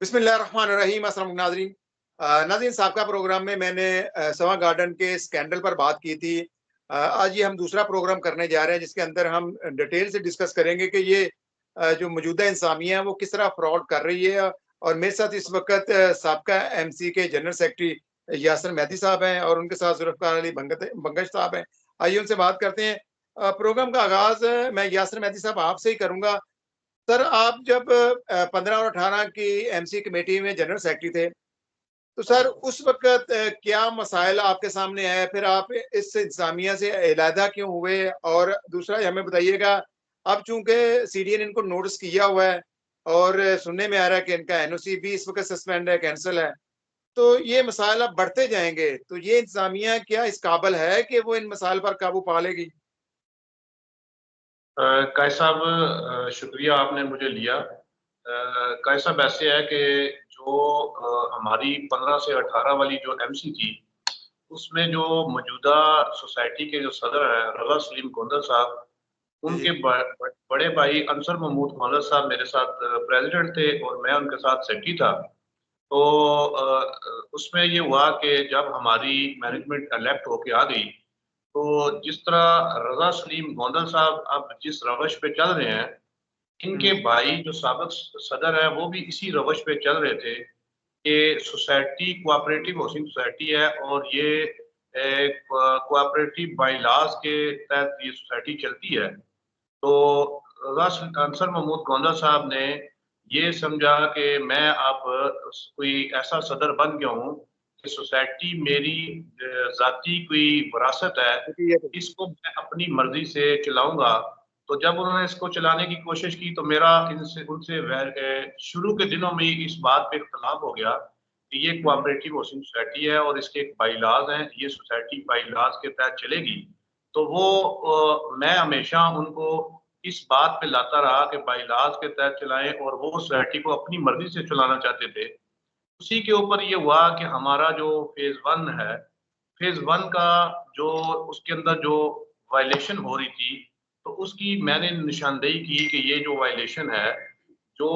बिस्मिल्लाहिर्रहमानिर्रहीम। अस्सलाम नाज़रीन। नाज़रीन, साबका प्रोग्राम में मैंने समा गार्डन के स्कैंडल पर बात की थी। आज ये हम दूसरा प्रोग्राम करने जा रहे हैं जिसके अंदर हम डिटेल से डिस्कस करेंगे कि ये जो मौजूदा इंतज़ामिया है वो किस तरह फ्रॉड कर रही है। और मेरे साथ इस वक़्त साबका एमसी के जनरल सेक्रेटरी यासिर मेहदी साहब हैं और उनके साथ ज़ुल्फ़िकार अली बंगश साहब हैं। आइए उनसे बात करते हैं। प्रोग्राम का आगाज़ मैं यासिर मेहदी साहब आपसे ही करूँगा। सर, आप जब 15 और 18 की एमसी कमेटी में जनरल सेक्रेटरी थे, तो सर उस वक़्त क्या मसाइल आपके सामने आए? फिर आप इस इंतज़ामिया से अलहदा क्यों हुए? और दूसरा ये हमें बताइएगा, अब चूँकि सीडीए ने इनको नोटिस किया हुआ है और सुनने में आ रहा है कि इनका एनओसी भी इस वक़्त सस्पेंड है, कैंसल है, तो ये मसाइल अब बढ़ते जाएँगे, तो ये इंतज़ामिया क्या इस काबिल है कि वो इन मसाइल पर काबू पा लेगी? कायद साहब, शुक्रिया आपने मुझे लिया। कायद साहब, ऐसे है कि जो हमारी 15 से 18 वाली जो एमसी थी, उसमें जो मौजूदा सोसाइटी के जो सदर हैं रज़ा सलीम गोंदल साहब, जी, उनके जी। बड़े भाई अंसर महमूद गोंदल साहब मेरे साथ प्रेसिडेंट थे और मैं उनके साथ सेक्रेटरी था। तो उसमें ये हुआ कि जब हमारी मैनेजमेंट इलेक्ट होके आ गई, तो जिस तरह रज़ा सलीम गोंदल साहब अब जिस रवश पे चल रहे हैं, इनके हुँ, भाई जो साबिक सदर है वो भी इसी रवश पे चल रहे थे कि सोसाइटी कोऑपरेटिव हाउसिंग सोसाइटी है और ये कोऑपरेटिव बाय लॉज के तहत ये सोसाइटी चलती है। तो अंसर महमूद गोंदा साहब ने ये समझा कि मैं अब कोई ऐसा सदर बन गया हूँ कि सोसाइटी मेरी ज़ाती कोई विरासत है, देखिए ये तो इसको मैं अपनी मर्ज़ी से चलाऊँगा। तो जब उन्होंने इसको चलाने की कोशिश की तो मेरा इनसे उनसे शुरू के दिनों में ही इस बात पे इख्तलाफ हो गया कि ये हुँ, कोऑपरेटिव हाउसिंग सोसाइटी है और इसके एक बाय-लॉज़ हैं, ये सोसाइटी बाय-लॉज़ के तहत चलेगी। तो वो मैं हमेशा उनको इस बात पे लाता रहा कि बाइलाज के तहत चलाएँ और वो सोसाइटी को अपनी मर्ज़ी से चलाना चाहते थे। उसी के ऊपर ये हुआ कि हमारा जो फ़ेज़ 1 है, फ़ेज़ 1 का जो उसके अंदर जो वायलेशन हो रही थी, तो उसकी मैंने निशानदेही की कि ये जो वायलेशन है, जो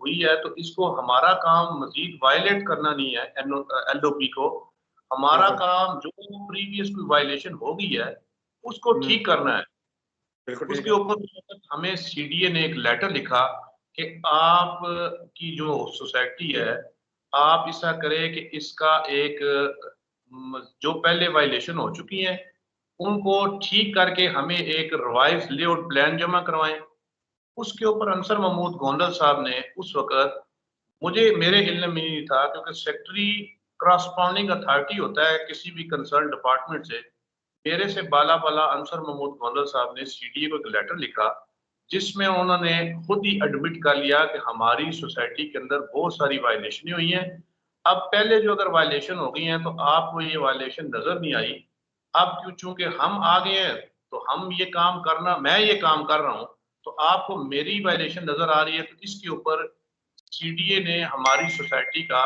हुई है तो इसको हमारा काम मज़ीद वायलेट करना नहीं है एलओपी को। हमारा बिल्कुल। काम जो प्रीवियस कोई वायलेशन हो गई है, उसको हुँ, ठीक करना है। बिल्कुल ठीक उसके है। ऊपर हमें सीडीए ने एक लेटर लिखा कि आप की जो सोसाइटी है, आप ऐसा करें कि इसका एक जो पहले वायलेशन हो चुकी हैं, उनको ठीक करके हमें एक रिवाइज़ लेआउट प्लान जमा करवाएँ। उसके ऊपर अंसर महमूद गोंडल साहब ने उस वक़्त मुझे मेरे इल्म में नहीं था क्योंकि सेक्रेटरी कॉरेस्पॉन्डिंग अथॉरिटी होता है किसी भी कंसर्न डिपार्टमेंट से। मेरे से बाला-बाला अंसर महमूद गोंदल साहब ने सीडीए को एक लेटर लिखा, जिसमें उन्होंने खुद ही एडमिट कर लिया कि हमारी सोसाइटी के अंदर बहुत सारी वायलेशनें हुई हैं। अब पहले जो अगर वायलेशन हो गई हैं, तो आपको ये वायलेशन नज़र नहीं आई। अब क्यों चूँकि हम आ गए हैं, तो हम ये काम करना मैं ये काम कर रहा हूँ, तो आपको मेरी वायलेशन नज़र आ रही है, तो इसके ऊपर सीडीए ने हमारी सोसाइटी का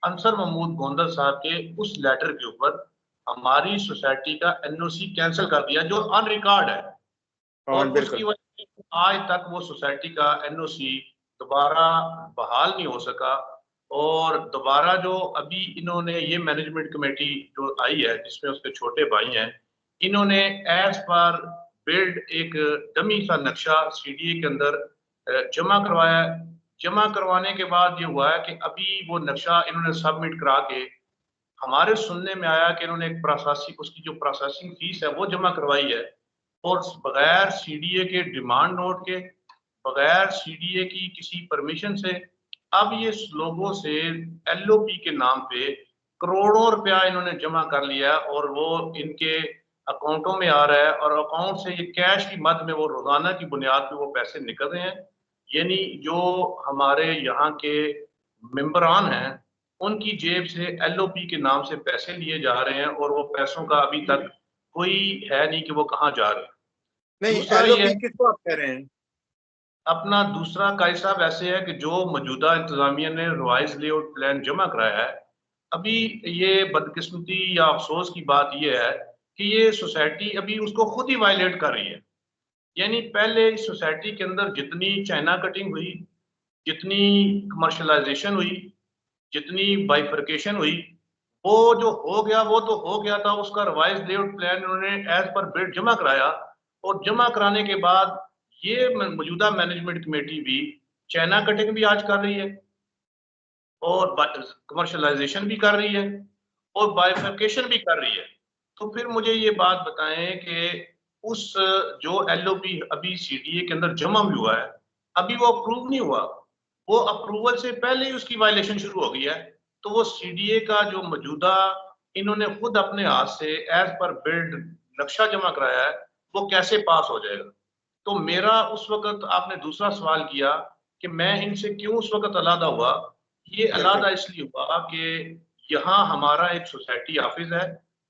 अंसर महमूद गोंदल साहब के उस लेटर के ऊपर हमारी सोसाइटी का एनओसी कैंसल कर दिया जो ऑन रिकॉर्ड है हाँ, और उसकी बिल्कुल। वजह से आज तक वो सोसाइटी का एनओसी दोबारा बहाल नहीं हो सका और दोबारा जो अभी इन्होंने ये मैनेजमेंट कमेटी जो आई है जिसमें उसके छोटे भाई हैं, इन्होंने एज पर बिल्ड एक डमी सा नक्शा सीडीए के अंदर जमा करवाया है। जमा करवाने के बाद ये हुआ है कि अभी वो नक्शा इन्होंने सबमिट करा के हमारे सुनने में आया कि इन्होंने एक प्रशासनिक उसकी जो प्रोसेसिंग फीस है वो जमा करवाई है और बगैर सीडीए के डिमांड नोट के, बगैर सीडीए की किसी परमिशन से अब ये लोगों से एलओपी के नाम पे करोड़ों रुपया इन्होंने जमा कर लिया है और वो इनके अकाउंटों में आ रहा है और अकाउंट से ये कैश की मद में वो रोजाना की बुनियाद पे वो पैसे निकल रहे हैं। यानी जो हमारे यहाँ के मेंबरान हैं उनकी जेब से एलओपी के नाम से पैसे लिए जा रहे हैं और वो पैसों का अभी तक कोई है नहीं कि वो कहाँ जा रहे हैं। नहीं, दूसरा ये एलओपी है, किसको आप कह रहे हैं? अपना दूसरा कायद साहब ऐसे है कि जो मौजूदा इंतजामिया ने रिवाइज लेआउट प्लान जमा कराया है, अभी ये बदकिस्मती या अफसोस की बात ये है कि ये सोसाइटी अभी उसको खुद ही वायलेट कर रही है। यानी पहले इस सोसाइटी के अंदर जितनी चाइना कटिंग हुई, जितनी कमर्शलाइजेशन हुई, जितनी बाइफर्केशन हुई, वो जो हो गया वो तो हो गया था। उसका रिवाइज लेआउट प्लान उन्होंने एज पर बिड जमा कराया, और जमा कराने के बाद ये मौजूदा मैनेजमेंट कमेटी भी चाइना कटिंग भी आज कर रही है, और कमर्शलाइजेशन भी कर रही है, और बाइफर्केशन भी कर रही है। तो फिर मुझे ये बात बताएं कि उस जो एलओपी अभी सीडीए के अंदर जमा भी हुआ है, अभी वो अप्रूव नहीं हुआ, वो अप्रूवल से पहले ही उसकी वायलेशन शुरू हो गई है। तो वो सीडीए का जो मौजूदा इन्होंने खुद अपने हाथ से एज पर बिल्ड नक्शा जमा कराया है, वो कैसे पास हो जाएगा? तो मेरा उस वक्त आपने दूसरा सवाल किया कि मैं इनसे क्यों उस वक्त अलहदा हुआ। ये बिल्कुल। अलहदा इसलिए हुआ कि यहाँ हमारा एक सोसाइटी ऑफिस है,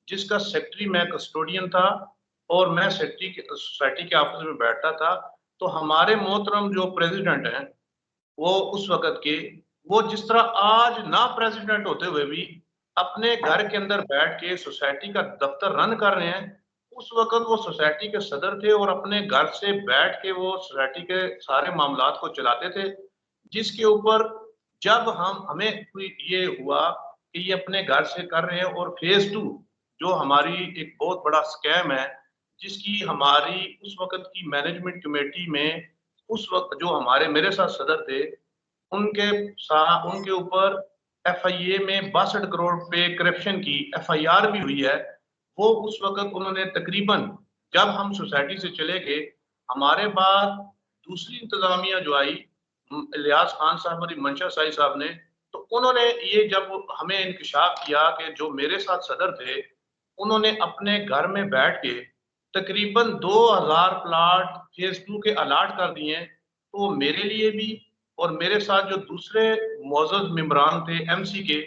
जिसका सेक्रेटरी मैं कस्टोडियन था, और मैं सेक्रेटरी सोसाइटी के ऑफिस में बैठता था। तो हमारे मोहतरम जो प्रेसिडेंट हैं, वो उस वक्त के, वो जिस तरह आज ना प्रेसिडेंट होते हुए भी अपने घर के अंदर बैठ के सोसाइटी का दफ्तर रन कर रहे हैं, उस वक्त वो सोसाइटी के सदर थे और अपने घर से बैठ के वो सोसाइटी के सारे मामलात को चलाते थे। जिसके ऊपर जब हमें ये हुआ कि ये अपने घर से कर रहे हैं, और फेज 2 जो हमारी एक बहुत बड़ा स्कैम है, जिसकी हमारी उस वक्त की मैनेजमेंट कमेटी में उस वक्त जो हमारे मेरे साथ सदर थे, उनके ऊपर एफआईए में 62 करोड़ पे करप्शन की एफआईआर भी हुई है। वो उस वक्त उन्होंने तकरीबन, जब हम सोसाइटी से चले गए, हमारे बाद दूसरी इंतजामिया जो आई, इलियास खान साहब और मंशा साई साहब ने, तो उन्होंने ये जब हमें इंकशाफ किया कि जो मेरे साथ सदर थे, उन्होंने अपने घर में बैठ के तकरीबन 2000 प्लाट फेज 2 के अलाट कर दिए हैं। तो मेरे लिए भी, और मेरे साथ जो दूसरे मौजूद मेंबरान थे एमसी के,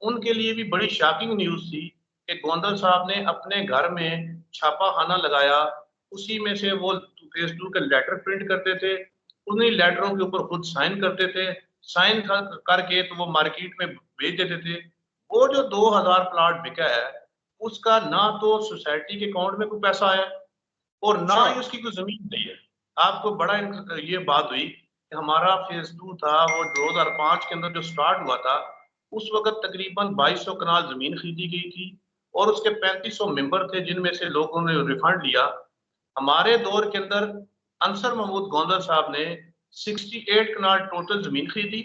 उनके लिए भी बड़ी शॉकिंग न्यूज़ थी कि गोंदल साहब ने अपने घर में छापा खाना लगाया। उसी में से वो फेज 2 के लेटर प्रिंट करते थे, उन्हीं लेटरों के ऊपर खुद साइन करते थे, साइन करके तो वो मार्केट में बेच देते थे। वो जो 2000 प्लाट बिका है, उसका ना तो सोसाइटी के अकाउंट में कोई पैसा आया, और ना अच्छा। ही उसकी कोई जमीन दी है। आपको बड़ा ये बात हुई कि हमारा फेज 2 था, वो 2005 के अंदर जो स्टार्ट हुआ था, उस वक्त तकरीबन 2200 कनाल जमीन खरीदी गई थी, और उसके 3500 मेंबर थे, जिनमें से लोगों ने रिफंड लिया। हमारे दौर के अंदर अंसर महमूद गोंदल साहब ने 68 कनाल टोटल जमीन खरीदी,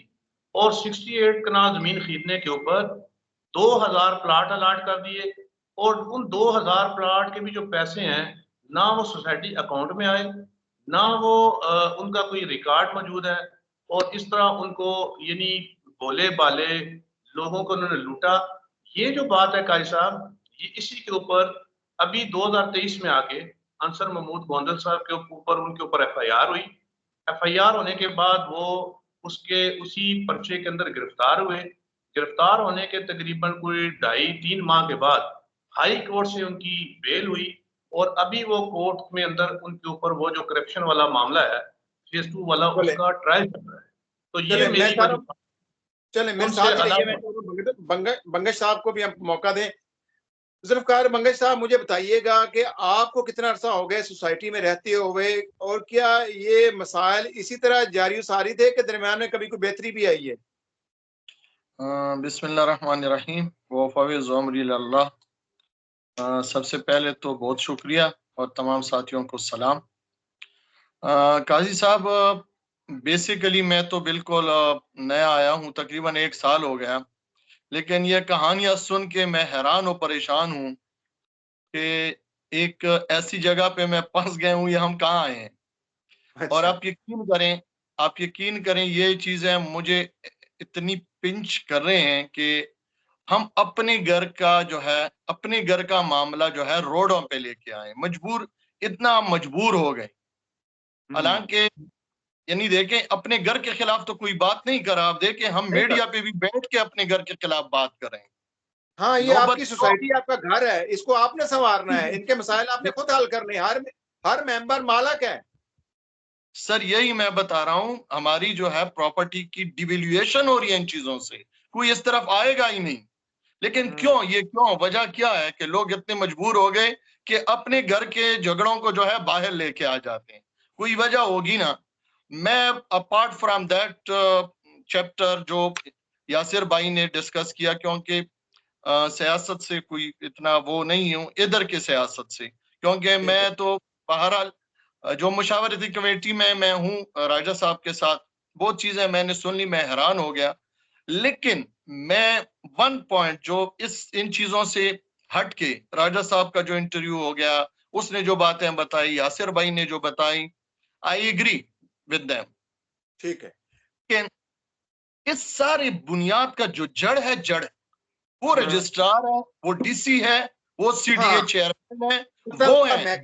और 68 कनाल जमीन खरीदने के ऊपर 2000 प्लाट अलाट कर दिए, और उन 2000 प्लाट के भी जो पैसे हैं, ना वो सोसाइटी अकाउंट में आए, ना वो उनका कोई रिकॉर्ड मौजूद है, और इस तरह उनको यानी भोले भाले लोगों को उन्होंने लूटा। ये जो बात है काजी साहब, ये इसी के ऊपर अभी 2023 में आके अंसर महमूद गोंदल साहब के ऊपर उनके ऊपर एफआईआर हुई। एफआईआर होने के बाद वो उसके उसी पर्चे के अंदर गिरफ्तार हुए। गिरफ्तार होने के तकरीबन कोई 2.5-3 माह के बाद हाई कोर्ट से उनकी बेल हुई, और अभी वो कोर्ट में अंदर उनके ऊपर वो जो करप्शन वाला मामला है, फेज 2 वाला, चले उसका ट्रायल चल रहा है। तो ये चले मैं मेरी चाह रहा वजह, हूँ, चले मेरे उनसे साथ ही रहिए। मैं अलावा। चाह रहा हूँ बंगश साहब को भी हम मौका दें। जुल्फकार, मंगेश साहब, मुझे बताइएगा कि आपको कितना अरसा हो गया सोसाइटी में रहते हुए, और क्या ये मसाइल इसी तरह जारी सारी थे कि दरमियान में कभी कोई बेहतरी भी आई है? बिस्मिल्लाहिर्रहमानिर्रहीम व फवीज़ अमरी अल्लाह। सबसे पहले तो बहुत शुक्रिया और तमाम साथियों को सलाम। काजी साहब, बेसिकली मैं तो बिल्कुल नया आया हूँ, तकरीबन 1 साल हो गया, लेकिन ये कहानियां सुन के मैं हैरान और परेशान हूँ कि एक ऐसी जगह पे मैं फंस गया हूँ, ये हम कहाँ आए हैं। और अच्छा। आप यकीन करें ये चीजें मुझे इतनी पिंच कर रहे हैं कि हम अपने घर का जो है, अपने घर का मामला जो है रोडों पे लेके आए, इतना मजबूर हो गए। हम्म। हालांकि यानी देखें, अपने घर के खिलाफ तो कोई बात नहीं करा, आप देखें हम नहीं मीडिया कर। पे भी बैठ के अपने घर के खिलाफ बात कर रहे हैं। हाँ, ये नौबत आपकी तो सोसाइटी, आपका घर है, इसको आपने संवारना है, इनके मसाइल आपने खुद हल करने हैं। हर मेंबर मालक है। सर यही मैं बता रहा हूं, हमारी जो है प्रॉपर्टी की डिवेल्युएशन हो रही है इन चीजों से, कोई इस तरफ आएगा ही नहीं। लेकिन हम्म। क्यों, वजह क्या है कि लोग इतने मजबूर हो गए कि अपने घर के झगड़ों को जो है बाहर लेके आ जाते हैं। कोई वजह होगी ना। मैं अपार्ट फ्रॉम दैट चैप्टर जो यासिर भाई ने डिस्कस किया, क्योंकि सियासत से कोई इतना वो नहीं हूँ, इधर के सियासत से, क्योंकि मैं तो बहरहाल जो मुशावरती कमेटी में मैं हूँ राजा साहब के साथ, बहुत चीजें मैंने सुन ली, मैं हैरान हो गया। लेकिन मैं वन पॉइंट जो इन चीजों से हट के, राजा साहब का जो इंटरव्यू हो गया, उसने जो बातें बताई, यासिर भाई ने जो बताई, आई एग्री विद देम। ठीक है। लेकिन इस सारी बुनियाद का जो जड़ है, वो रजिस्ट्रार है, वो डीसी है, वो सीडीए हाँ, चेयरमैन है, वो है,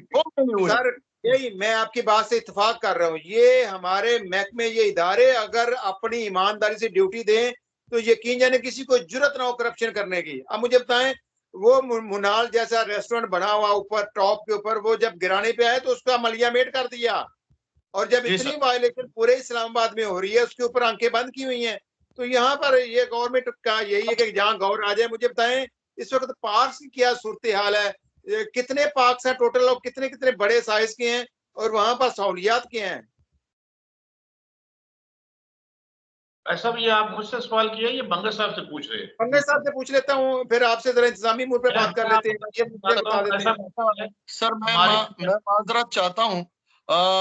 सर यही मैं आपकी बात से इत्तेफाक कर रहा हूँ। ये हमारे महकमे, ये इदारे अगर अपनी ईमानदारी से ड्यूटी दें तो यकीन जाने किसी को जरूरत ना हो करप्शन करने की। अब मुझे बताएं, वो मुनाल जैसा रेस्टोरेंट बना हुआ ऊपर टॉप के ऊपर, वो जब गिराने पे आए तो उसका मलियामेट कर दिया, और जब जी इतनी सर, वायलेशन पूरे इस्लामाबाद में हो रही है उसके ऊपर आंखें बंद की हुई हैं। तो यहाँ पर ये गवर्नमेंट का यही है कि जहाँ गौर आ जाए। मुझे बताएं इस वक्त पार्क्स की क्या सूरत हाल है, कितने पार्क्स हैं टोटल और कितने कितने बड़े साइज के हैं, और वहां पर सहूलियात क्या हैं? ऐसा भी आप मुझसे सवाल किया, ये बंगर साहब से पूछ रहे हैं? पंडित साहब से पूछ लेता हूँ, फिर आपसे जरा इंतजामी मूड पे बात कर लेते हैं, ये मुझे बता देते हैं। सर मैं हमारे माजरत चाहता हूँ।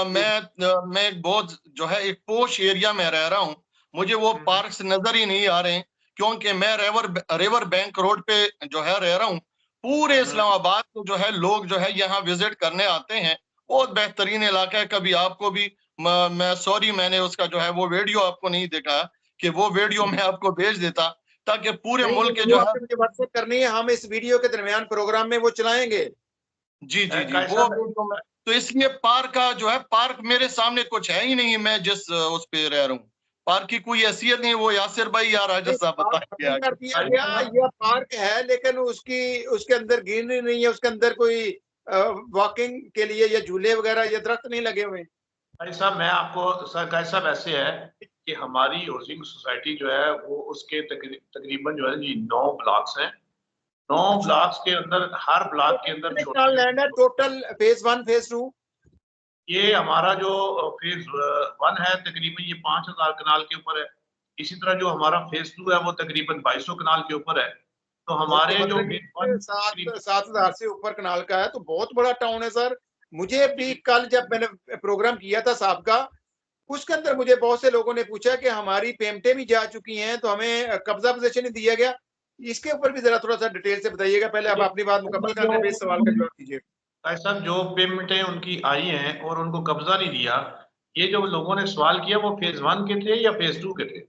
मैं एक बहुत जो है एक पोश एरिया में रह रहा हूँ, मुझे वो पार्क्स नजर ही नहीं आ रहे हैं, क्योंकि मैं रिवर बैंक रोड पे जो है रह रहा हूँ। पूरे इस्लामाबाद को जो है लोग जो है यहाँ विजिट करने आते हैं, बहुत बेहतरीन इलाका है। कभी आपको भी मैं सॉरी, मैंने उसका जो है वो वीडियो आपको नहीं देखा, कि वो वीडियो मैं आपको भेज देता, ताकि पूरे नहीं, मुल्क के वो जो है। आपने मुझे व्हाट्सएप करनी है, हम इस वीडियो के दरमियान प्रोग्राम में वो चलाएंगे। जी जी जी, कैसा वो वीडियो में, तो इसलिए पार्क का जो है, पार्क मेरे सामने कुछ है ही नहीं, मैं जिस उस पे रह रहा हूँ, पार्क की कोई हैसियत नहीं। वो यासिर भाई या राजा साहब पार्क बताएंगे खत्म कर आगे। दिया गया, यह पार्क है लेकिन उसकी उसके अंदर ग्रीनरी नहीं है, उसके अंदर कोई वॉकिंग के लिए या झूले वगैरह या दरख्त नहीं लगे हुए। भाई साहब, मैं आपको सर कैसा साहब ऐसे है कि हमारी हाउसिंग सोसाइटी जो है वो उसके तकरीबन जो है जी 9 ब्लॉक्स हैं। 9 अच्छा, ब्लॉक्स के अंदर, हर ब्लॉक के अंदर कितने छोटे कनाल लैंड है छोटे, टोटल, फेज 1 फेज 2? ये हमारा जो फेज 1 है तकरीबन ये 5000 कनाल के ऊपर है। इसी तरह जो हमारा फेज 2 है वो तकरीबन 2200 कनाल के ऊपर है। तो ओके, हमारे जो मतलब फेज ये 1 सात 7,000 से ऊपर कनाल का है, तो बहुत बड़ा टाउन है सर। मुझे भी कल जब मैंने प्रोग्राम किया था साहब का, उसके अंदर मुझे बहुत से लोगों ने पूछा कि हमारी पेमेंटें भी जा चुकी हैं तो हमें कब्जा पोजीशन नहीं दिया गया। इसके ऊपर भी जरा थोड़ा सा डिटेल से बताइएगा। पहले आप अपनी बात मुकम्मल कर लें, फिर इस सवाल का जवाब दीजिए। भाई साहब, जो पेमेंटें उनकी आई हैं और उनको कब्जा नहीं दिया, ये जो लोगों ने सवाल किया वो फेज 1 के थे या फेज 2 के थे?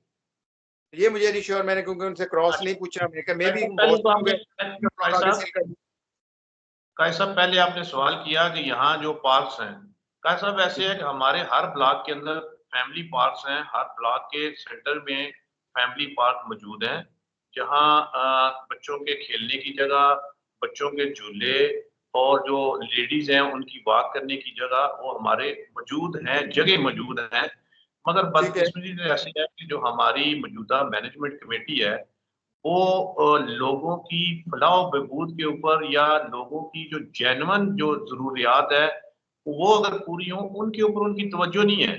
ये मुझे नहीं श्योर, मैंने क्योंकि उनसे क्रॉस नहीं पूछा, मैं भी पहले बहुत तो लोग आपने हैं भाई आगे साहब, सेल कर। पहले आपने सवाल किया कि यहाँ जो पार्क्स हैं, कायद साहब ऐसे है कि हमारे हर ब्लॉक के अंदर फैमिली पार्क्स हैं। हर ब्लॉक के सेंटर में फैमिली पार्क मौजूद हैं, जहाँ बच्चों के खेलने की जगह, बच्चों के झूले और जो लेडीज हैं उनकी वॉक करने की जगह वो हमारे मौजूद हैं, जगह मौजूद हैं। मगर ठीक है। बदकिस्मती से ऐसी है कि जो हमारी मौजूदा मैनेजमेंट कमेटी है वो लोगों की फलाह बहबूद के ऊपर या लोगों की जो जेन्युइन जो ज़रूरियात है, वो अगर पूरी हों, उनके ऊपर उनकी तवज्जो नहीं है।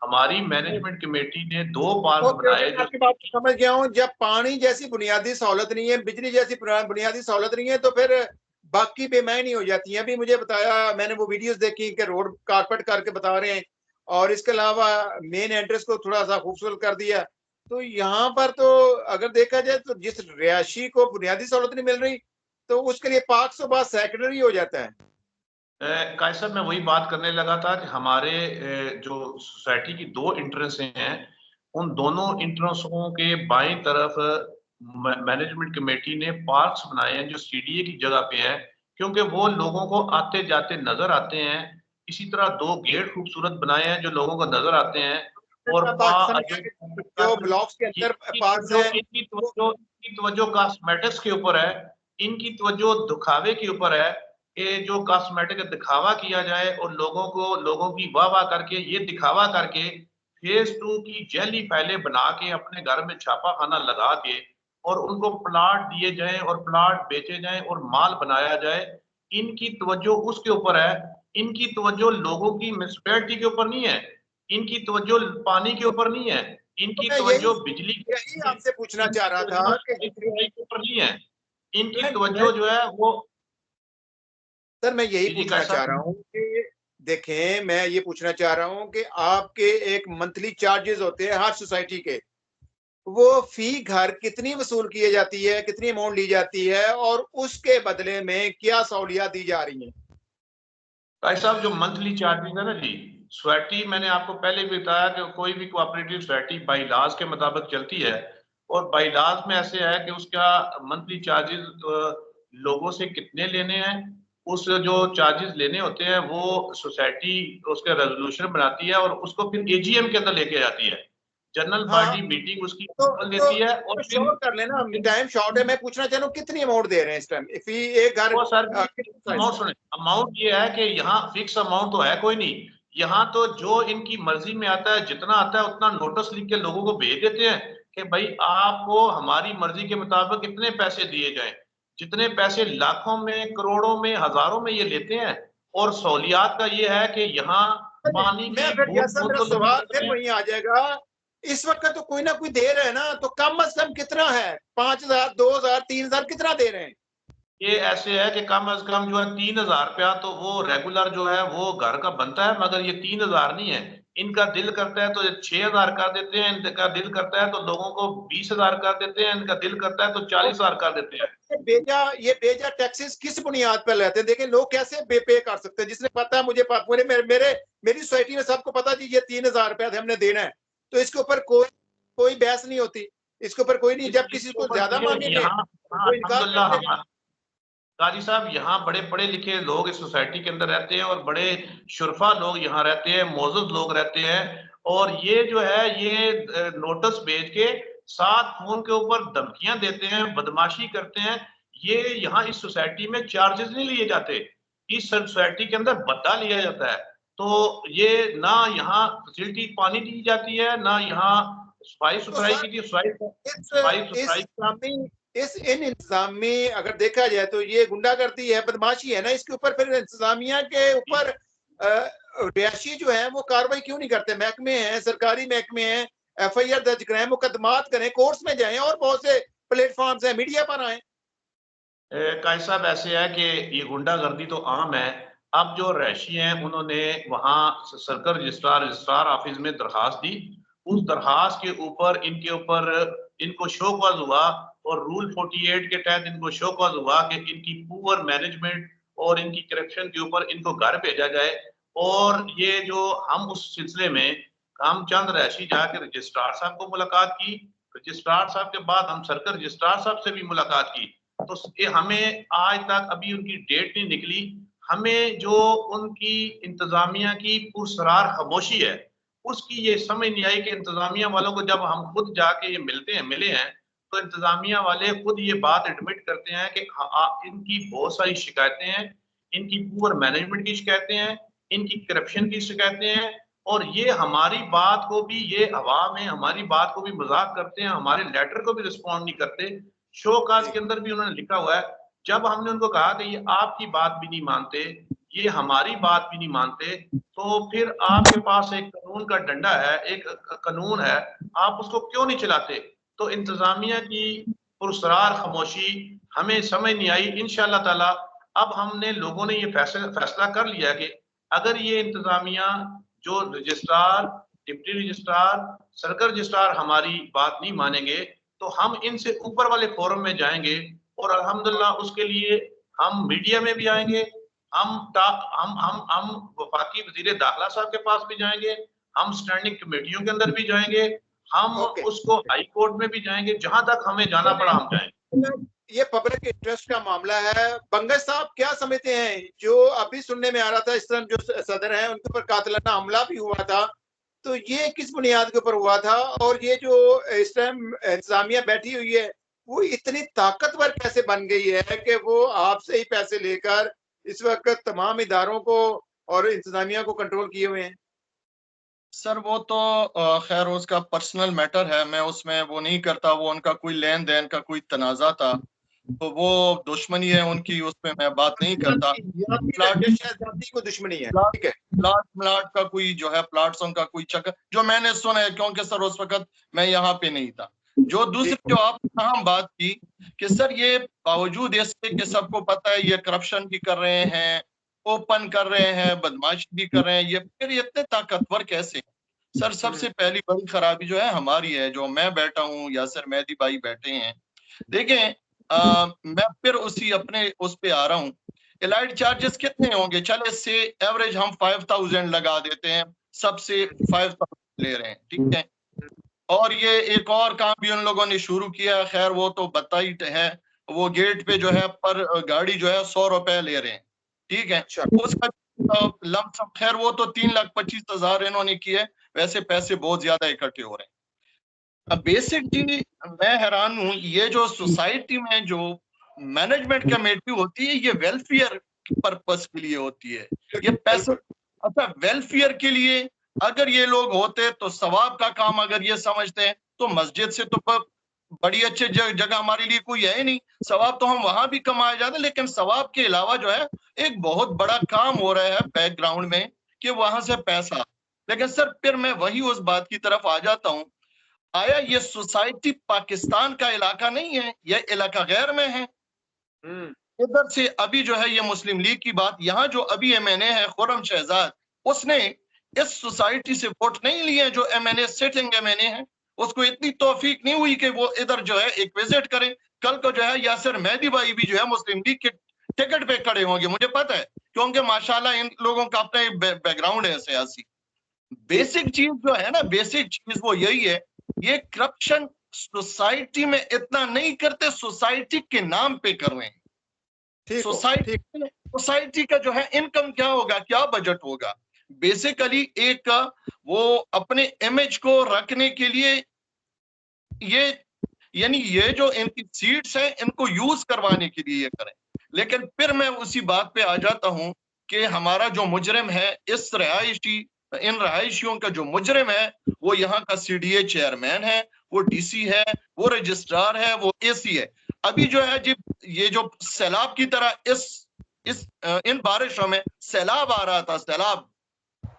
हमारी मैनेजमेंट कमेटी ने 2 पार्क ओके ओके, बनाए मैं जो आपकी बात को समझ गया हूँ। जब पानी जैसी बुनियादी सहूलत नहीं है, बिजली जैसी बुनियादी सहूलत नहीं है, तो फिर बाकी बेमैनी हो जाती है। अभी मुझे बताया, मैंने वो वीडियोस देखी कि रोड कारपेट करके बता रहे हैं, और इसके अलावा मेन एंट्रेंस को थोड़ा सा खूबसूरत कर दिया। तो यहाँ पर तो अगर देखा जाए तो जिस रिहायशी को बुनियादी सहूलत नहीं मिल रही, तो उसके लिए पार्क तो बात सेकेंडरी हो जाता है। कायद साहब, मैं वही बात करने लगा था कि हमारे जो सोसाइटी की 2 एंट्रेंसें हैं, उन दोनों एंट्रेंसों के बाईं तरफ मैनेजमेंट कमेटी ने पार्क्स बनाए हैं जो सीडीए की जगह पे है, क्योंकि वो लोगों को आते जाते नजर आते हैं। इसी तरह 2 गेट खूबसूरत बनाए हैं जो लोगों को नजर आते हैं। और मैं बात समझ गया कि जो ब्लॉक्स के अंदर पार्क्स हैं वो। इनकी तवज्जो कॉस्मेटिक्स के ऊपर है, इनकी तवज्जो दिखावे के ऊपर है कि जो कॉस्मेटिक दिखावा किया जाए और लोगों की वाह-वाह करके, ये दिखावा करके फेज़ 2 की जेली फाइलें बना के अपने घर में छापाखाना लगा के और उनको प्लॉट दिए जाएँ और प्लॉट बेचे जाएँ और माल बनाया जाए। इनकी तवज्जो उसके ऊपर है, इनकी तवज्जो लोगों की म्युनिसिपैलिटी के ऊपर नहीं है। इनकी तवज्जो पानी के ऊपर नहीं है, इनकी तवज्जो बिजली यही आपसे पूछना चाह रहा था कि के ऊपर नहीं है, इनकी तवज्जो जो है वो। सर मैं यही पूछना चाह रहा हूँ कि देखें, मैं ये पूछना चाह रहा हूँ कि आपके एक मंथली चार्जेस होते हैं हर सोसाइटी के, वो फी घर कितनी वसूल किए जाती है, कितनी अमाउंट ली जाती है और उसके बदले में क्या सहूलियत दी जा रही है? भाई साहब, जो मंथली चार्जेस है ना जी, सोसाइटी मैंने आपको पहले भी बताया कि कोई भी कोऑपरेटिव सोसाइटी बाई लॉज के मुताबिक चलती है, और बाई लॉज में ऐसे है कि उसका मंथली चार्जेस लोगों से कितने लेने हैं, उस जो चार्जेस लेने होते हैं वो सोसाइटी उसका रेजोल्यूशन बनाती है और उसको फिर एजीएम के अंदर लेके जाती है, जनरल पार्टी मीटिंग उसकी लेती है। और शॉर्ट कर लेना, टाइम शॉर्ट है, मैं पूछना चाह रहा हूँ कितनी अमाउंट दे रहे हैं इस टाइम फी एक घर? अमाउंट सुने, अमाउंट ये है कि यहाँ फिक्स अमाउंट तो है कोई नहीं, यहाँ तो जो इनकी मर्जी में आता है, जितना आता है उतना नोटिस लिख के लोगों को भेज देते हैं कि भाई आपको हमारी मर्जी के मुताबिक कितने पैसे दिए जाएं, जितने पैसे लाखों में, करोड़ों में, हजारों में ये लेते हैं। और सहूलियात का ये है कि यहाँ पानी की मेरा सवाल फिर वही आ जाएगा, इस वक्त तो कोई ना कोई दे रहे हैं ना, तो कम से कम कितना है? 5,000, 2,000, 3,000 कितना दे रहे हैं? ये ऐसे है कि कम से कम जो है 3,000 रुपया तो वो रेगुलर जो है वो घर का बनता है, मगर ये 3,000 नहीं है। इनका दिल करता है तो 6,000 कर देते हैं, इनका दिल करता है तो लोगों को 20,000 कर देते हैं, इनका दिल करता है तो 40,000 कर देते हैं। ये बेजा टैक्सेस किस बुनियाद पर लेते हैं? देखिए लोग कैसे पे कर सकते हैं, जिसने पता है मुझे मेरी सोसाइटी में सबको पता जी ये 3,000 रुपया हमने देना है, तो इसके ऊपर कोई बहस नहीं होती, इसके ऊपर कोई नहीं। जब किसी को ज्यादा मांगेंगे तो इनकार कर देगा। काजी साहब, यहाँ बड़े पढ़े लिखे लोग इस सोसाइटी के अंदर रहते हैं और बड़े शुरफा लोग यहाँ रहते हैं, मोअज़्ज़ज़ लोग रहते हैं, और ये जो है ये नोटिस भेज के साथ फोन के ऊपर धमकियां देते हैं, बदमाशी करते हैं। ये यहाँ इस सोसाइटी में चार्जेस नहीं लिए जाते, इस सोसाइटी के अंदर बदला लिया जाता है। तो ये ना यहाँ फैसिलिटी पानी दी जाती है, ना यहाँ सफाई सुथराई की इन इंतजाम में अगर देखा जाए तो ये गुंडागर्दी है, बदमाशी है ना, इसके ऊपर फिर इंतजामिया के ऊपर रियाशी जो है वो कार्रवाई क्यों नहीं करते? महकमे हैं, सरकारी महकमे हैं, FIR दर्ज कराएं, मुकदमात करें, कोर्ट्स में जाएं, और बहुत से प्लेटफॉर्म्स हैं, मीडिया पर आए। काजी साहब, ऐसे है कि ये गुंडागर्दी तो आम है। अब जो रैशी हैं उन्होंने वहाँ सर्कल रजिस्ट्रार ऑफिस में दरखास्त दी, उस दरखास्त के ऊपर इनको शोकॉज हुआ और रूल 48 के तहत इनको शोकॉज हुआ कि इनकी पुअर मैनेजमेंट और इनकी करप्शन के ऊपर इनको घर भेजा जाए। और ये जो हम उस सिलसिले में हम चंद रैशी जाकर रजिस्ट्रार साहब को मुलाकात की, रजिस्ट्रार साहब के बाद हम सर्कल रजिस्ट्रार साहब से भी मुलाकात की, तो ये हमें आज तक अभी उनकी डेट नहीं निकली। हमें जो उनकी इंतजामिया की पुरसरार खामोशी है उसकी ये समझ नहीं आई कि इंतजामिया वालों को जब हम खुद जाके ये मिले हैं तो इंतजामिया वाले खुद ये बात एडमिट करते हैं कि इनकी बहुत सारी शिकायतें हैं, इनकी पुअर मैनेजमेंट की शिकायतें हैं, इनकी करप्शन की शिकायतें हैं, और ये हमारी बात को भी, ये हवा में हमारी बात को भी मजाक करते हैं, हमारे लेटर को भी रिस्पॉन्ड नहीं करते। शोकाज के अंदर भी उन्होंने लिखा हुआ है, जब हमने उनको कहा कि ये आपकी बात भी नहीं मानते, ये हमारी बात भी नहीं मानते, तो फिर आपके पास एक कानून का डंडा है, एक कानून है, आप उसको क्यों नहीं चलाते? तो इंतजामिया की पुरसरार खामोशी हमें समझ नहीं आई। इंशाअल्लाह ताला अब हमने लोगों ने ये फैसला कर लिया कि अगर ये इंतजामिया, जो registrar, deputy registrar, circle registrar हमारी बात नहीं मानेंगे तो हम इनसे ऊपर वाले फोरम में जाएंगे, और अल्हम्दुलिल्लाह उसके लिए हम मीडिया में भी आएंगे, हम वफाकी वजीर दाखिला साहब के पास भी जाएंगे, हम स्टैंडिंग कमेटियों के अंदर भी जाएंगे, हम उसको हाई कोर्ट में भी जाएंगे, जहां तक हमें जाना पड़ा हम जाएंगे। ये पब्लिक इंटरेस्ट का मामला है। बंगश साहब क्या समझते हैं? जो अभी सुनने में आ रहा था, इस तरह जो सदर हैं उनके ऊपर कातिलाना हमला भी हुआ था, तो ये किस बुनियाद के ऊपर हुआ था? और ये जो इस टाइम इंतजामिया बैठी हुई है वो इतनी ताकतवर कैसे बन गई है कि वो आपसे ही पैसे लेकर इस वक्त तमाम इदारों को और इंतजामिया को कंट्रोल किए हुए हैं? सर वो तो खैर उसका पर्सनल मैटर है, मैं उसमें वो नहीं करता, वो उनका कोई लेन देन का कोई तनाजा था। तो वो दुश्मनी है उनकी, उस पर मैं बात नहीं करता। जाति को दुश्मनी है, ठीक है। प्लाट का कोई जो है, प्लाट्सों का कोई चक्कर जो मैंने सुना है, क्योंकि सर उस वक्त मैं यहाँ पे नहीं था। जो दूसरी जो आप हम बात की कि सर ये बावजूद इसके कि सबको पता है ये करप्शन भी कर रहे हैं, ओपन कर रहे हैं, बदमाशी भी कर रहे हैं, ये फिर इतने ताकतवर कैसे हैं? सर सबसे पहली बड़ी खराबी जो है हमारी है, जो मैं बैठा हूँ या सर मेहदी भाई बैठे हैं। देखें मैं फिर उसी अपने उस पे आ रहा हूँ, एलाइड चार्जेस कितने होंगे? चले से एवरेज हम 5000 लगा देते हैं, सबसे 5000 ले रहे हैं, ठीक है। और ये एक और काम भी उन लोगों ने शुरू किया, खैर वो तो बता ही है, वो गेट पे जो है पर गाड़ी जो है 100 रुपए ले रहे हैं, ठीक है। उसका लमसम, खैर वो तो 3,25,000 इन्होंने किए, वैसे पैसे बहुत ज्यादा इकट्ठे हो रहे हैं। अब बेसिक जी मैं हैरान हूँ, ये जो सोसाइटी में जो मैनेजमेंट कमेटी होती है, ये वेलफेयर पर्पस के लिए होती है, ये पैसे, अच्छा वेलफेयर के लिए अगर ये लोग होते तो सवाब का काम अगर ये समझते हैं तो मस्जिद से तो बड़ी अच्छी जगह हमारे लिए कोई है ही नहीं, सवाब तो हम वहां भी कमाए जाते, लेकिन सवाब के अलावा जो है एक बहुत बड़ा काम हो रहा है बैकग्राउंड में कि वहां से पैसा। लेकिन सर फिर मैं वही उस बात की तरफ आ जाता हूँ, आया ये सोसाइटी पाकिस्तान का इलाका नहीं है, यह इलाका गैर में है। इधर से अभी जो है ये मुस्लिम लीग की बात, यहाँ जो अभी एमएनए है खुर्रम शहजाद, उसने इस सोसाइटी से वोट नहीं लिए जो एमएनए सिटिंग एमएनए है, उसको इतनी तौफीक नहीं हुई कि वो इधर जो है एक विजिट करें। कल को जो है यासिर मेहदी भाई भी जो है मुस्लिम लीग के टिकट पे खड़े होंगे, मुझे पता है, क्योंकि माशाल्लाह इन लोगों का अपना बैकग्राउंड है सियासी। बेसिक चीज जो है ना, बेसिक चीज वो यही है, ये करप्शन सोसाइटी में इतना नहीं करते, सोसाइटी के नाम पे कर रहे हैं। सोसाइटी का जो है इनकम क्या होगा, क्या बजट होगा? बेसिकली एक वो अपने इमेज को रखने के लिए ये, यानी ये जो इनकी सीट्स हैं इनको यूज करवाने के लिए ये करें। लेकिन फिर मैं उसी बात पे आ जाता हूं कि हमारा जो मुजरिम है, इस रहायशी इन रहायशियों का जो मुजरिम है, वो यहाँ का सीडीए चेयरमैन है, वो डीसी है, वो रजिस्ट्रार है, वो एसी है। अभी जो है जी ये जो सैलाब की तरह इस इन बारिशों में सैलाब आ रहा था, सैलाब,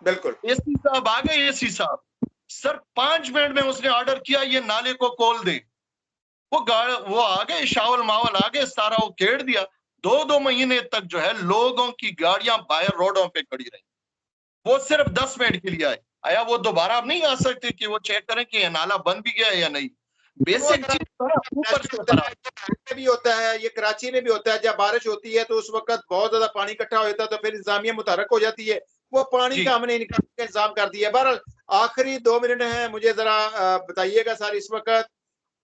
बिल्कुल एसी साहब आ गए, एसी साहब सर 5 मिनट में उसने ऑर्डर किया ये नाले को खोल दे, वो आ गए, शावल मावल आ गए, सारा वो घेर दिया। 2 महीने तक जो है लोगों की गाड़ियां बाहर रोडों पे खड़ी रही, वो सिर्फ 10 मिनट के लिए आए। आया वो दोबारा अब नहीं आ सकते कि वो चेक करें कि नाला बंद भी गया है या नहीं। बेसिक चीज ऊपर से भी होता है, ये कराची में भी होता है, जब बारिश होती है तो उस वक्त बहुत ज्यादा पानी इकट्ठा हो जाता है, तो फिर इंतजामिया मुतहरक हो जाती है, वो पानी का हमने निकालने का इंतजाम कर दिया। बहरहाल आखिरी 2 मिनट है, मुझे जरा बताइएगा सर, इस वक्त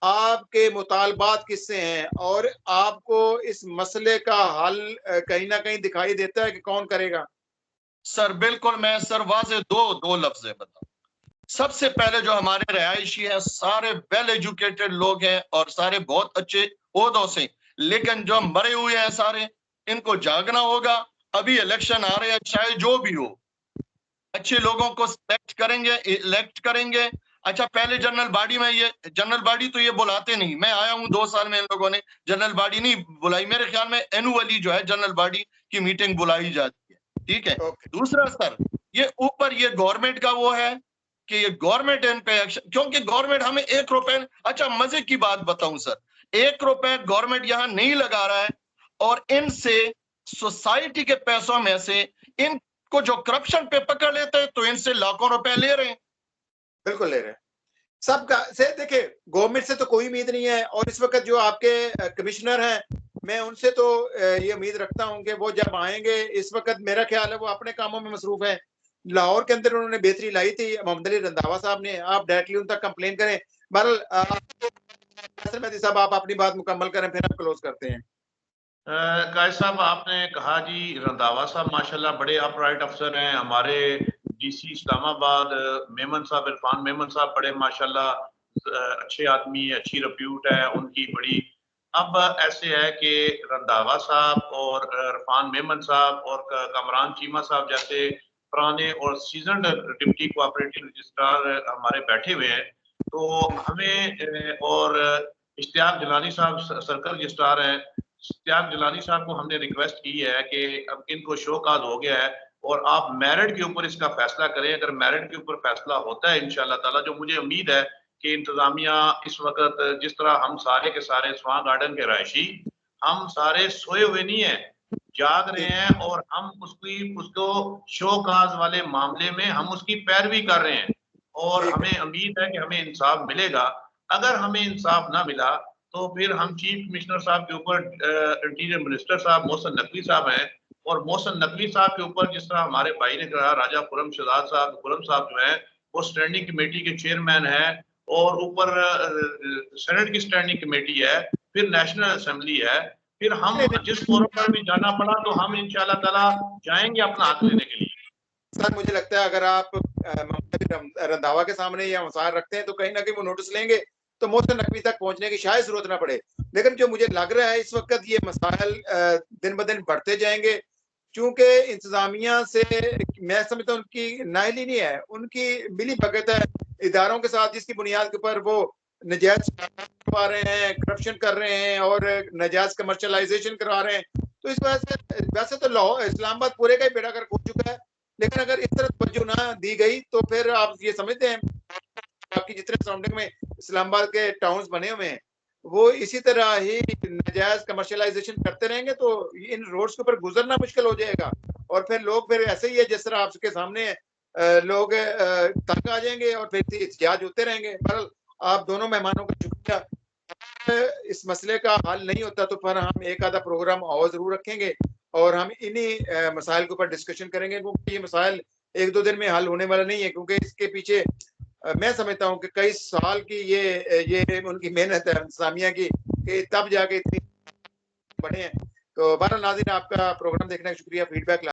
आपके मुतालबात किससे हैं और आपको इस मसले का हल कहीं ना कहीं दिखाई देता है कि कौन करेगा? सर बिल्कुल, मैं सर वाज़े दो लफ्ज बताऊं। सबसे पहले जो हमारे रहायशी है सारे वेल एजुकेटेड लोग हैं और सारे बहुत अच्छे ओहदों से, लेकिन जो मरे हुए हैं सारे, इनको जागना होगा। अभी इलेक्शन आ रहे हैं, चाहे जो भी हो, अच्छे लोगों को सिलेक्ट करेंगे, इलेक्ट करेंगे। अच्छा पहले जनरल बॉडी में, ये जनरल बॉडी तो ये बुलाते नहीं, मैं आया हूं 2 साल में, इन लोगों ने जनरल बॉडी नहीं बुलाई, मेरे ख्याल में एनुअली जो है जनरल बॉडी की मीटिंग बुलाई जाती है, ठीक है। दूसरा सर, ये ऊपर ये गवर्नमेंट का वो है कि ये गवर्नमेंट इन पे एक्शन, क्योंकि गवर्नमेंट हमें 1 रुपए, अच्छा मजे की बात बताऊं सर, 1 रुपए गवर्नमेंट यहाँ नहीं लगा रहा है, और इनसे सोसाइटी के पैसों में से इनको जो करप्शन पे पकड़ लेते हैं तो इनसे लाखों रुपए ले रहे हैं। बिल्कुल ले रहे हैं सबका से। देखिए गवर्नमेंट से तो कोई उम्मीद नहीं है, और इस वक्त जो आपके कमिश्नर हैं, मैं उनसे तो ये उम्मीद रखता हूं कि वो जब आएंगे, इस वक्त मेरा ख्याल है वो अपने कामों में मसरूफ है। लाहौर के अंदर उन्होंने बेहतरी लाई थी मोहम्मद अली रंधावा साहब ने, आप डायरेक्टली उन तक कंप्लेन करें। बहरहाल मेहदी साहब आप अपनी बात मुकम्मल करें, फिर आप क्लोज करते हैं। कायद साहब आपने कहा जी, रंधावा साहब माशाल्लाह बड़े अपराइट अफसर हैं। हमारे डीसी इस्लामाबाद मेमन साहब, इरफान मेमन साहब बड़े माशाल्लाह अच्छे आदमी, अच्छी रिप्यूट है उनकी बड़ी। अब ऐसे है कि रंधावा साहब और इरफान मेमन साहब और कमरान चीमा साहब जैसे पुराने और सीजनड डिप्टी कोऑपरेटिव रजिस्ट्रार हमारे बैठे हुए हैं, तो हमें और इश्तियाक जलानी साहब सर्कल रजिस्ट्रार हैं, इश्तियाक जलानी साहब को हमने रिक्वेस्ट की है कि अब इनको शो काज हो गया है और आप मेरिट के ऊपर इसका फैसला करें। अगर मेरिट के ऊपर फैसला होता है इंशाल्लाह ताला, जो मुझे उम्मीद है कि इंतजामिया इस वक्त जिस तरह हम सारे के सारे स्वां गार्डन के रहायशी हम सारे सोए हुए नहीं है, जाग रहे हैं और हम उसको शो काज वाले मामले में हम उसकी पैरवी कर रहे हैं और हमें उम्मीद है कि हमें इंसाफ मिलेगा। अगर हमें इंसाफ ना मिला तो फिर हम चीफ कमिश्नर साहब के ऊपर इंटीरियर मिनिस्टर साहब मोहसिन नकवी साहब हैं और मोहसिन नकवी साहब के ऊपर जिस तरह हमारे भाई ने कहा राजा खुरम शहजाद साहब खुरम साहब जो है वो स्टैंडिंग कमेटी के चेयरमैन है और ऊपर सेनेट की स्टैंडिंग कमेटी है, फिर नेशनल असेंबली है, फिर हम जिस फोरम पर भी जाना पड़ा तो हम इंशाल्लाह ताला जाएंगे अपना हक लेने के लिए। सर मुझे लगता है अगर आप रंधावा के सामने या मसाइल रखते हैं तो कहीं ना कहीं वो नोटिस लेंगे तो मोहसिन नकवी तक पहुंचने की शायद जरूरत ना पड़े। लेकिन जो मुझे लग रहा है इस वक्त ये मसाइल दिन ब दिन बढ़ते जाएंगे, क्योंकि इंतजामिया से मैं समझता हूँ उनकी नाअहली नहीं है, उनकी मिली भगत है इदारों के साथ जिसकी बुनियाद के ऊपर वो नजायज करवा रहे हैं, करप्शन कर रहे हैं और नजायज कमर्शलाइजेशन करवा रहे हैं। तो इस वजह से वैसे तो लाहौर इस्लामाबाद पूरे का ही बेड़ा गर्क हो चुका है, लेकिन अगर इस तरह तवज्जो ना दी गई तो फिर आप ये समझते हैं आपकी जितने सराउंडिंग में इस्लामाबाद के टाउन्स बने हुए हैं वो इसी तरह ही नजायज कमर्शलाइजेशन करते रहेंगे तो इन रोड्स के ऊपर गुजरना मुश्किल हो जाएगा और फिर लोग फिर ऐसे ही है जिस तरह आपके सामने लोग तंग आ जाएंगे और फिर एहतजाज होते रहेंगे। बहरहाल आप दोनों मेहमानों का शुक्रिया। इस मसले का हल नहीं होता तो फिर हम एक आधा प्रोग्राम और जरूर रखेंगे और हम इन्हीं मसाइल के ऊपर डिस्कशन करेंगे, क्योंकि ये मसाइल एक दो दिन में हल होने वाला नहीं है, क्योंकि इसके पीछे मैं समझता हूँ कि कई साल की ये उनकी मेहनत है इंतजामिया की कि तब जाके इतनी बने हैं। तो बहरहाल नाज़रीन आपका प्रोग्राम देखने का शुक्रिया, फीडबैक